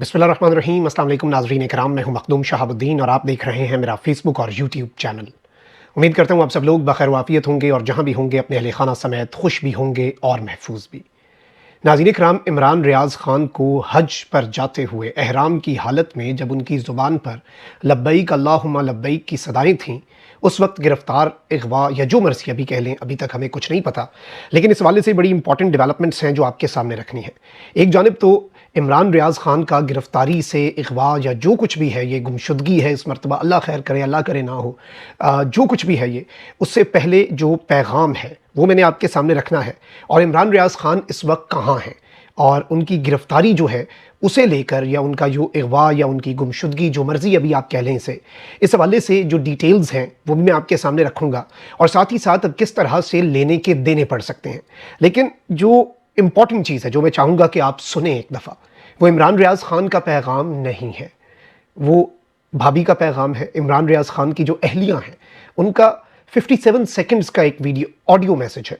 बिस्मिल्लाहिर्रहमानिर्रहीम। अस्सलाम वालेकुम नाज़रीन इकराम, मैं हूं मखदूम शहाबुद्दीन और आप देख रहे हैं मेरा फेसबुक और यूट्यूब चैनल। उम्मीद करता हूं आप सब लोग बखैर वाफ़ियत होंगे और जहां भी होंगे अपने अहले खाना समेत खुश भी होंगे और महफूज भी। नाज़रीन इकराम, इमरान रियाज़ ख़ान को हज पर जाते हुए एहराम की हालत में जब उनकी ज़ुबान पर लब्बैक अल्लाहुम्मा लब्बैक की सदाएँ थीं, उस वक्त गिरफ़्तार, अगवा या जो मर्ज़ी अभी कह लें, अभी तक हमें कुछ नहीं पता, लेकिन इस हवाले से बड़ी इंपॉर्टेंट डेवलपमेंट्स हैं जो आपके सामने रखनी है। एक जानिब तो इमरान रियाज़ ख़ान का गिरफ़्तारी से अगवा या जो कुछ भी है, ये गुमशुदगी है इस मरतबा, अल्लाह खैर करे, अल्लाह करे ना हो, जो कुछ भी है ये, उससे पहले जो पैगाम है वो मैंने आपके सामने रखना है। और इमरान रियाज़ ख़ान इस वक्त कहाँ हैं और उनकी गिरफ़्तारी जो है उसे लेकर, या उनका जो अगवा या उनकी गुमशुदगी, जो मर्ज़ी अभी आप कह लें इसे, इस हवाले से जो डिटेल्स हैं वो भी मैं आपके सामने रखूँगा और साथ ही साथ अब किस तरह से लेने के देने पड़ सकते हैं। लेकिन जो इम्पॉर्टेंट चीज़ है जो मैं चाहूँगा कि आप सुने एक दफ़ा, वो इमरान रियाज़ ख़ान का पैगाम नहीं है, वो भाभी का पैगाम है। इमरान रियाज़ ख़ान की जो अहलियाँ हैं उनका 57 सेकंड्स का एक वीडियो ऑडियो मैसेज है।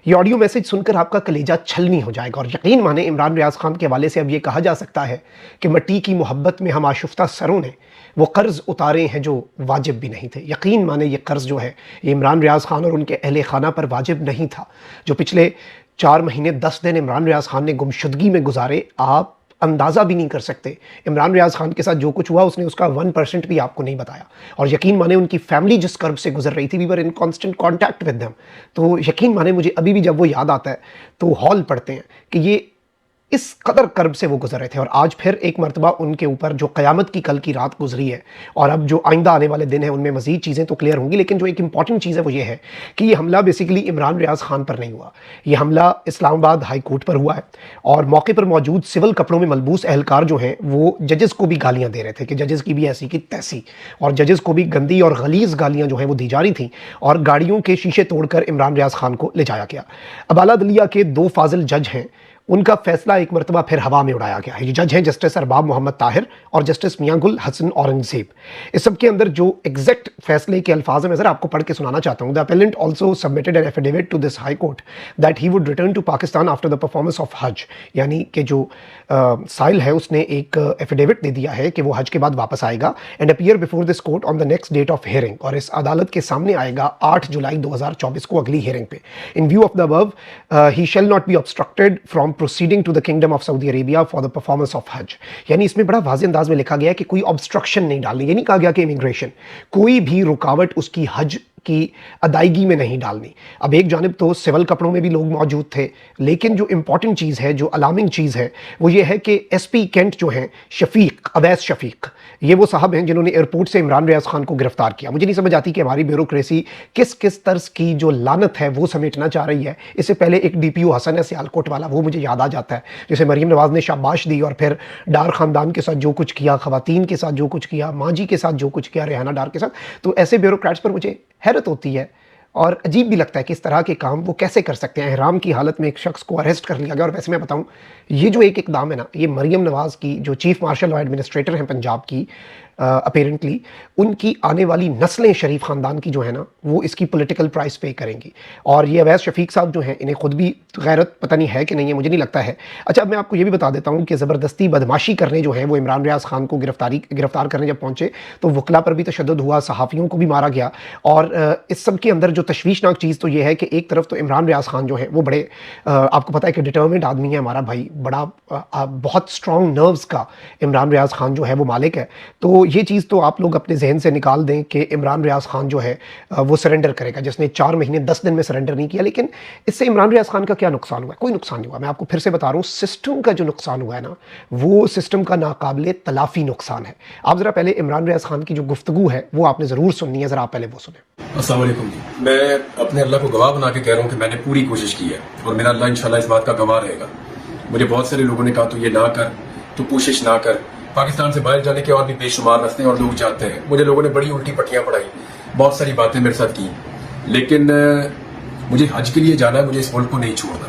ये ऑडियो मैसेज सुनकर आपका कलेजा छलनी हो जाएगा और यकीन माने इमरान रियाज़ ख़ान के हवाले से अब ये कहा जा सकता है कि मट्टी की मोहब्बत में हम आशुफ्ता सरों ने वो कर्ज़ उतारे हैं जो वाजिब भी नहीं थे। यकीन माने ये कर्ज़ जो है ये इमरान रियाज़ ख़ान और उनके अहले खाना पर वाजिब नहीं था। जो पिछले 4 महीने 10 दिन इमरान रियाज़ ख़ान ने गुमशुदगी में गुजारे, आप अंदाज़ा भी नहीं कर सकते। इमरान रियाज़ ख़ान के साथ जो कुछ हुआ उसने उसका 1% भी आपको नहीं बताया। और यकीन माने उनकी फैमिली जिस कर्ब से गुजर रही थी, we were in constant contact with them. तो यकीन माने मुझे अभी भी जब वो याद आता है तो हौल पड़ते हैं कि ये इस कदर कर्ब से वो गुजर रहे थे। और आज फिर एक मरतबा उनके ऊपर जो क़यामत की कल की रात गुजरी है और अब जो आइंदा आने वाले दिन हैं उनमें मज़ीद चीज़ें तो क्लियर होंगी, लेकिन जो एक इंपॉर्टेंट चीज़ है वो ये है कि ये हमला बेसिकली इमरान रियाज़ ख़ान पर नहीं हुआ। ये हमला इस्लामाबाद हाई कोर्ट पर हुआ है और मौके पर मौजूद सिविल कपड़ों में मलबूस एहलकार जो हैं वो जजेस को भी गालियाँ दे रहे थे कि जजेस की भी ऐसी की तैसी, और जजेस को भी गंदी और गलीज़ गालियाँ जो हैं वो दी जा रही थीं और गाड़ियों के शीशे तोड़कर इमरान रियाज़ ख़ान को ले जाया गया। अब आला अदलिया के 2 फाजिल जज हैं, उनका फैसला एक मरतबा फिर हवा में उड़ाया गया है। ये जज हैं जस्टिस अरबाब मोहम्मद ताहिर और जस्टिस मियां गुल हसन औरंगज़ेब। इस सब के अंदर जो एग्जैक्ट फैसले के अल्फाज हैं मैं ज़रा आपको पढ़ के सुनाना चाहता हूँ। The appellant also submitted an affidavit to this High Court that he would return to Pakistan after the performance of हज। यानी कि जो साइल है उसने एक एफिडेविट दे दिया है कि वो हज के बाद वापस आएगा and appear before this court on the next date of hearing, और इस अदालत के सामने आएगा 8 जुलाई 2024 को अगली हियरिंग पे। In view of the above he shall not be obstructed from proceeding to the kingdom of Saudi Arabia for the performance of हज। यानी इसमें बड़ा वाज़ेह अंदाज में लिखा गया है कि कोई ऑब्स्ट्रक्शन नहीं डालनी। ये नहीं कहा गया कि इमिग्रेशन, कोई भी रुकावट उसकी हज की अदायगी में नहीं डालनी। अब एक जानिब तो सिविल कपड़ों में भी लोग मौजूद थे, लेकिन जो इंपॉर्टेंट चीज़ है, जो अलार्मिंग चीज़ है, वो ये है कि एसपी कैंट जो हैं शफीक, अवैस शफीक, ये वो साहब हैं जिन्होंने एयरपोर्ट से इमरान रियाज़ ख़ान को गिरफ्तार किया। मुझे नहीं समझ आती कि हमारी ब्यूरोक्रेसी किस किस तर्ज की जो लानत है वो समेटना चाह रही है। इससे पहले एक DPO हसन है सियालकोट वाला, वो मुझे याद आ जाता है, जैसे मरीम नवाज़ ने शाबाश दी और फिर डार ख़ानदान के साथ जो कुछ किया, ख़वातीन के साथ जो कुछ किया, मांझी के साथ जो कुछ किया, रेहाना डार के साथ। तो ऐसे ब्यूरोक्रेट्स पर मुझे हैरत होती है और अजीब भी लगता है कि इस तरह के काम वो कैसे कर सकते हैं। एहराम की हालत में एक शख्स को अरेस्ट कर लिया गया। और वैसे मैं बताऊं, ये जो एक इकदाम है ना, ये मरीम नवाज़ की जो चीफ मार्शल और एडमिनिस्ट्रेटर हैं पंजाब की, अपेरेंटली उनकी आने वाली नस्लें शरीफ ख़ानदान की जो है ना, वो इसकी पॉलिटिकल प्राइस पे करेंगी। और ये अवैस शफीक साहब जो हैं, इन्हें खुद भी गैरत पता नहीं है कि नहीं है, मुझे नहीं लगता है। अच्छा, अब मैं आपको ये भी बता देता हूँ कि ज़बरदस्ती बदमाशी करने जो है वो इमरान रियाज़ ख़ान को गिरफ्तार करने जब पहुँचे तो वकला पर भी तशद्दुद हुआ, सहाफ़ियों को भी मारा गया। और इस सब के अंदर जो तशवीशनाक चीज़ तो ये है कि एक तरफ तो इमरान रियाज़ ख़ान जो है वो बड़े आपको पता है कि डिटर्मिन्ड आदमी है, हमारा भाई, बड़ा बहुत स्ट्रॉन्ग नर्व्स का इमरान रियाज़ ख़ान जो है वो मालिक है। तो ये चीज़ तो आप लोग अपने जहन से निकाल दें कि इमरान रियाज़ ख़ान जो है वो सरेंडर करेगा, जिसने 4 महीने 10 दिन में सरेंडर नहीं किया। लेकिन इससे इमरान रियाज़ ख़ान का क्या नुकसान हुआ? कोई नुकसान नहीं हुआ। मैं आपको फिर से बता रहा हूँ, सिस्टम का जो नुकसान हुआ है ना, वो सिस्टम का नाकाबिले तलाफ़ी नुकसान है। आप ज़रा पहले इमरान रियाज़ ख़ान की जो गुफ्तगू है वो आपने ज़रूर सुननी है, ज़रा आप पहले वो सुने। अस्सलाम वालेकुम जी, मैं अपने अल्लाह को गवाह बना के कह रहा हूँ कि मैंने पूरी कोशिश की है और मेरा अल्लाह इंशाल्लाह इस बात का गवाह रहेगा। मुझे बहुत सारे लोगों ने कहा तो ये ना कर, तो कोशिश ना कर। पाकिस्तान से बाहर जाने के और भी बेशुमार रास्ते और लोग जाते हैं। मुझे लोगों ने बड़ी उल्टी पट्टियां पढ़ाई, बहुत सारी बातें मेरे साथ की, लेकिन मुझे हज के लिए जाना है, मुझे इस मुल्क को नहीं छोड़ना।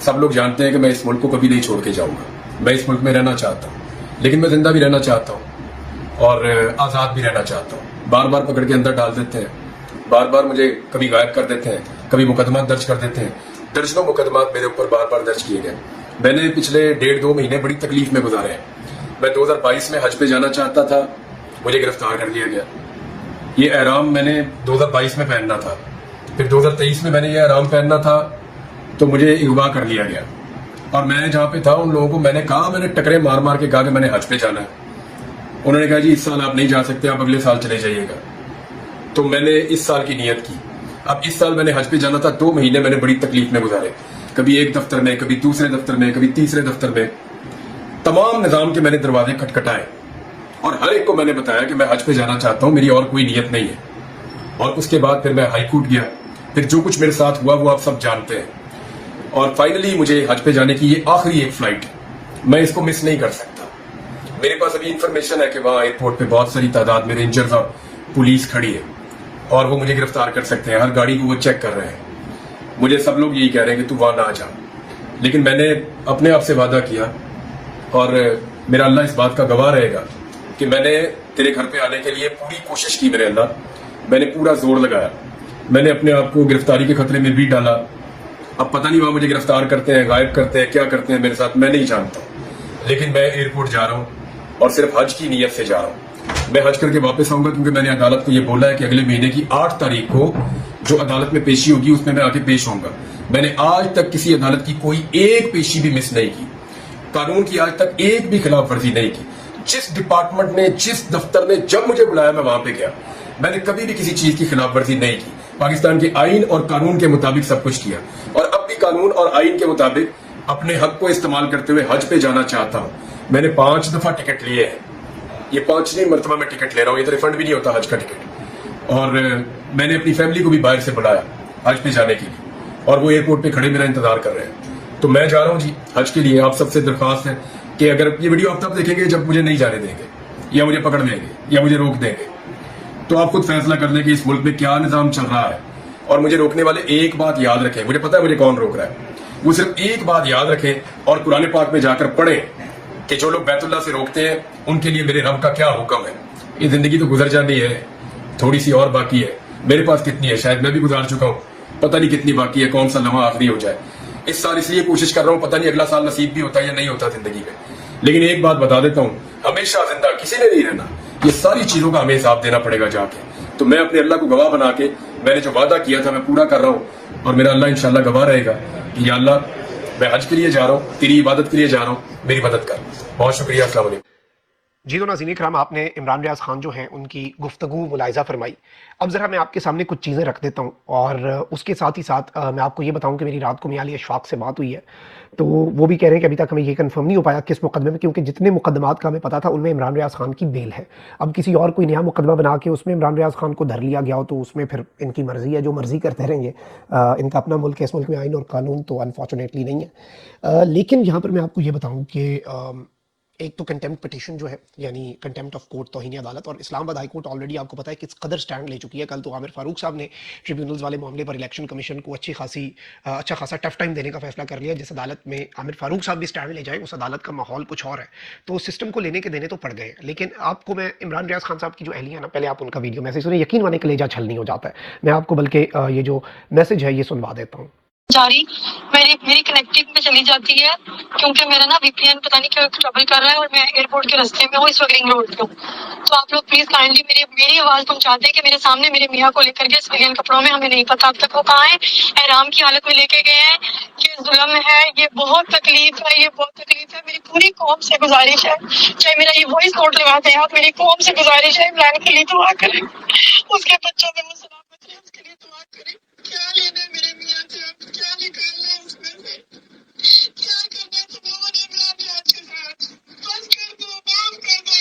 सब लोग जानते हैं कि मैं इस मुल्क को कभी नहीं छोड़ के जाऊंगा। मैं इस मुल्क में रहना चाहता हूँ, लेकिन मैं जिंदा भी रहना चाहता हूँ और आज़ाद भी रहना चाहता हूँ। बार बार पकड़ के अंदर डाल देते हैं, बार बार मुझे कभी गायब कर देते हैं, कभी मुकदमा दर्ज कर देते हैं। दर्जनों मुकदमा मेरे ऊपर बार बार दर्ज किए गए। मैंने पिछले 1.5-2 महीने बड़ी तकलीफ में गुजारे हैं। میں 2022 میں حج پہ جانا چاہتا تھا, مجھے گرفتار کر لیا گیا. یہ احرام میں نے 2022 میں پہننا تھا, پھر 2023 میں نے یہ احرام پہننا تھا تو مجھے اغوا کر لیا گیا. اور میں جہاں پہ تھا ان لوگوں کو میں نے کہا, میں نے ٹکرے مار مار کے کہا کہ میں نے حج پہ جانا ہے. انہوں نے کہا جی اس سال آپ نہیں جا سکتے, آپ اگلے سال چلے جائیے گا. تو میں نے اس سال کی نیت کی. اب اس سال میں نے حج پہ جانا تھا, 2 مہینے میں نے بڑی تکلیف میں گزارے, کبھی ایک دفتر میں, کبھی دوسرے دفتر میں, کبھی تیسرے دفتر میں. تمام نظام کے میں نے دروازے کھٹکھٹائے اور ہر ایک کو میں نے بتایا کہ میں حج پہ جانا چاہتا ہوں, میری اور کوئی نیت نہیں ہے. اور اس کے بعد پھر میں ہائی کورٹ گیا, پھر جو کچھ میرے ساتھ ہوا وہ آپ سب جانتے ہیں. اور فائنلی مجھے حج پہ جانے کی یہ آخری ایک فلائٹ, میں اس کو مس نہیں کر سکتا. میرے پاس ابھی انفارمیشن ہے کہ وہاں ایئرپورٹ پہ بہت ساری تعداد میں رینجرز اور پولیس کھڑی ہے اور وہ مجھے گرفتار کر سکتے ہیں. ہر گاڑی کو وہ چیک کر رہے ہیں. مجھے سب لوگ یہی کہہ رہے ہیں کہ تو وہاں نہ جا, لیکن میں نے اپنے آپ سے وعدہ کیا اور میرا اللہ اس بات کا گواہ رہے گا کہ میں نے تیرے گھر پہ آنے کے لیے پوری کوشش کی. میرے اللہ, میں نے پورا زور لگایا, میں نے اپنے آپ کو گرفتاری کے خطرے میں بھی ڈالا. اب پتہ نہیں وہاں مجھے گرفتار کرتے ہیں, غائب کرتے ہیں, کیا کرتے ہیں میرے ساتھ میں نہیں جانتا, لیکن میں ایئرپورٹ جا رہا ہوں اور صرف حج کی نیت سے جا رہا ہوں. میں حج کر کے واپس آؤں گا کیونکہ میں نے عدالت کو یہ بولا ہے کہ اگلے مہینے کی 8 تاریخ کو جو عدالت میں پیشی ہوگی اس میں میں آ کے پیش ہوں گا. میں نے آج تک کسی عدالت کی کوئی ایک پیشی بھی مس نہیں کی, قانون کی آج تک ایک بھی خلاف ورزی نہیں کی. جس ڈپارٹمنٹ نے, جس دفتر نے جب مجھے بلایا میں وہاں پہ گیا. میں نے کبھی بھی کسی چیز کی خلاف ورزی نہیں کی. پاکستان کے آئین اور قانون کے مطابق سب کچھ کیا, اور اب بھی قانون اور آئین کے مطابق اپنے حق کو استعمال کرتے ہوئے حج پہ جانا چاہتا ہوں. میں نے 5 دفعہ ٹکٹ لیے ہیں, یہ 5ویں مرتبہ میں ٹکٹ لے رہا ہوں, یہ تو ریفنڈ بھی نہیں ہوتا حج کا ٹکٹ. اور میں نے اپنی فیملی کو بھی باہر سے بلایا حج پہ جانے کے لیے, اور وہ ایئرپورٹ پہ کھڑے میرا انتظار کر رہے ہیں. تو میں جا رہا ہوں جی حج کے لیے. آپ سب سے درخواست ہے کہ اگر یہ ویڈیو آپ تب دیکھیں گے جب مجھے نہیں جانے دیں گے, یا مجھے پکڑ دیں گے, یا مجھے روک دیں گے, تو آپ خود فیصلہ کر لیں کہ اس ملک میں کیا نظام چل رہا ہے. اور مجھے روکنے والے ایک بات یاد رکھیں, مجھے پتا ہے مجھے کون روک رہا ہے, وہ صرف ایک بات یاد رکھیں اور قرآن پاک میں جا کر پڑھیں کہ جو لوگ بیت اللہ سے روکتے ہیں ان کے لیے میرے رب کا کیا حکم ہے. یہ زندگی تو گزر جانی ہے, تھوڑی سی اور باقی ہے. میرے پاس کتنی ہے شاید میں بھی گزار چکا ہوں, پتہ نہیں کتنی باقی ہے, کون سا لمحہ آخری ہو جائے. اس سال اس لیے کوشش کر رہا ہوں, پتہ نہیں اگلا سال نصیب بھی ہوتا ہے یا نہیں ہوتا زندگی میں. لیکن ایک بات بتا دیتا ہوں, ہمیشہ زندہ کسی نے نہیں رہنا, یہ ساری چیزوں کا ہمیں حساب دینا پڑے گا جا کے. تو میں اپنے اللہ کو گواہ بنا کے میں نے جو وعدہ کیا تھا میں پورا کر رہا ہوں, اور میرا اللہ انشاءاللہ گواہ رہے گا کہ یا اللہ میں حج کے لیے جا رہا ہوں, تیری عبادت کے لیے جا رہا ہوں, میری مدد کر. بہت شکریہ, السلام علیکم. جی تو ناظرین کرام, آپ نے عمران ریاض خان جو ہیں ان کی گفتگو ملاحظہ فرمائی. اب ذرا میں آپ کے سامنے کچھ چیزیں رکھ دیتا ہوں, اور اس کے ساتھ ہی ساتھ میں آپ کو یہ بتاؤں کہ میری رات کو میاں علی اشفاق سے بات ہوئی ہے, تو وہ بھی کہہ رہے ہیں کہ ابھی تک ہمیں یہ کنفرم نہیں ہو پایا کس مقدمے میں, کیونکہ جتنے مقدمات کا ہمیں پتا تھا ان میں عمران ریاض خان کی بیل ہے. اب کسی اور کوئی نیا مقدمہ بنا کے اس میں عمران ریاض خان کو دھر لیا گیا ہو تو اس میں پھر ان کی مرضی ہے, جو مرضی کرتے رہیں گے. ان کا اپنا ملک ہے, اس ملک میں آئین اور قانون تو انفارچونیٹلی نہیں ہے. لیکن یہاں پر میں آپ کو یہ بتاؤں کہ ایک تو کنٹیمپٹ پٹیشن جو ہے, یعنی کنٹیمپٹ آف کورٹ, توہین عدالت, اور اسلام آباد ہائی کورٹ آلریڈی آپ کو پتا ہے کس قدر سٹینڈ لے چکی ہے. کل تو عامر فاروق صاحب نے ٹریبیونلز والے معاملے پر الیکشن کمیشن کو اچھا خاصا ٹف ٹائم دینے کا فیصلہ کر لیا. جس عدالت میں عامر فاروق صاحب بھی سٹینڈ لے جائیں, اس عدالت کا ماحول کچھ اور ہے, تو سسٹم کو لینے کے دینے تو پڑ گئے. لیکن آپ کو میں عمران ریاض خان صاحب کی جو اہلیہ ہے نا, پہلے آپ ان کا ویڈیو میسج سنیں, یقین مانے کلیجہ چھل نہیں ہو جاتا ہے. میں آپ کو بلکہ یہ جو میسج ہے یہ سنوا دیتا ہوں. جاری میری کنیکٹنگ پہ چلی جاتی ہے کیونکہ میرا نا وی پی این پتہ نہیں کیوں ٹربل کر رہا ہے, اور میں ایئرپورٹ کے راستے میں ہوں, اس وقت رنگ روڈ پہ ہوں. تو آپ لوگ پلیز کائنڈلی میری آواز پہنچا دیں کہ میرے سامنے میرے میاں کو لے کر کے سویلین کپڑوں میں, ہمیں نہیں پتا اب تک وہ کہاں ہے, احرام کی حالت میں لے کے گئے ہیں. یہ ظلم ہے, یہ بہت تکلیف ہے, یہ بہت تکلیف ہے. میری پوری قوم سے گزارش ہے, چاہے میرا یہ وائس نوٹ لگا دیں آپ, میری قوم سے گزارش ہے عمران کے لیے دعا کریں, اس کے بچوں میں سلامت رہے, اس کے لیے دعا کریں. کیا لینا ہے میرے میاں سے, اب کیا نکالنا ہے اس میں سے, کیا کرنا ہے تم لوگوں نے عمران ریاض کے ساتھ. بس کر دو, معاف کر دو,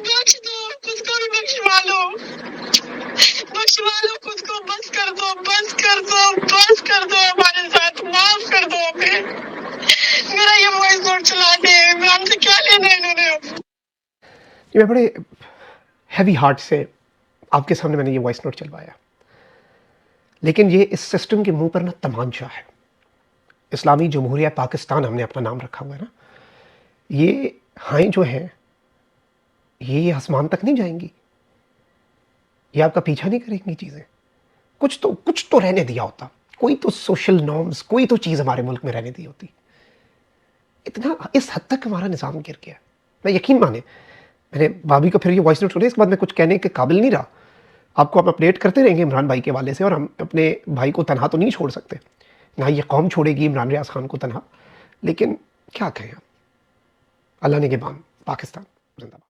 بخش دو, خود کو بھی بخشوا لو, بخشوا لو خود کو, بس کر دو, بس کر دو, بس کر دو ہمارے ساتھ, معاف کر دو ہمیں. میرا یہ وائس نوٹ چلا دے, عمران سے کیا لینا ہے انہوں نے. میں بڑے ہیوی ہارٹ سے آپ کے سامنے میں نے یہ وائس نوٹ چلوایا, لیکن یہ اس سسٹم کے منہ پر نا تمانچہ ہے. اسلامی جمہوریہ پاکستان ہم نے اپنا نام رکھا ہوا ہے نا, یہ ہائیں جو ہیں یہ آسمان تک نہیں جائیں گی, یہ آپ کا پیچھا نہیں کریں گی چیزیں. کچھ تو رہنے دیا ہوتا, کوئی تو سوشل نارمز, کوئی تو چیز ہمارے ملک میں رہنے دی ہوتی. اتنا اس حد تک ہمارا نظام گر گیا. میں یقین مانے میں نے بھابھی کا پھر یہ وائس نوٹ سنے، اس کے بعد میں کچھ کہنے کے قابل نہیں رہا. آپ کو ہم اپڈیٹ کرتے رہیں گے عمران بھائی کے حوالے سے، اور ہم اپنے بھائی کو تنہا تو نہیں چھوڑ سکتے، نہ یہ قوم چھوڑے گی عمران ریاض خان کو تنہا. لیکن کیا کہیں ہم، اللہ نگہبان. پاکستان زندہ باد.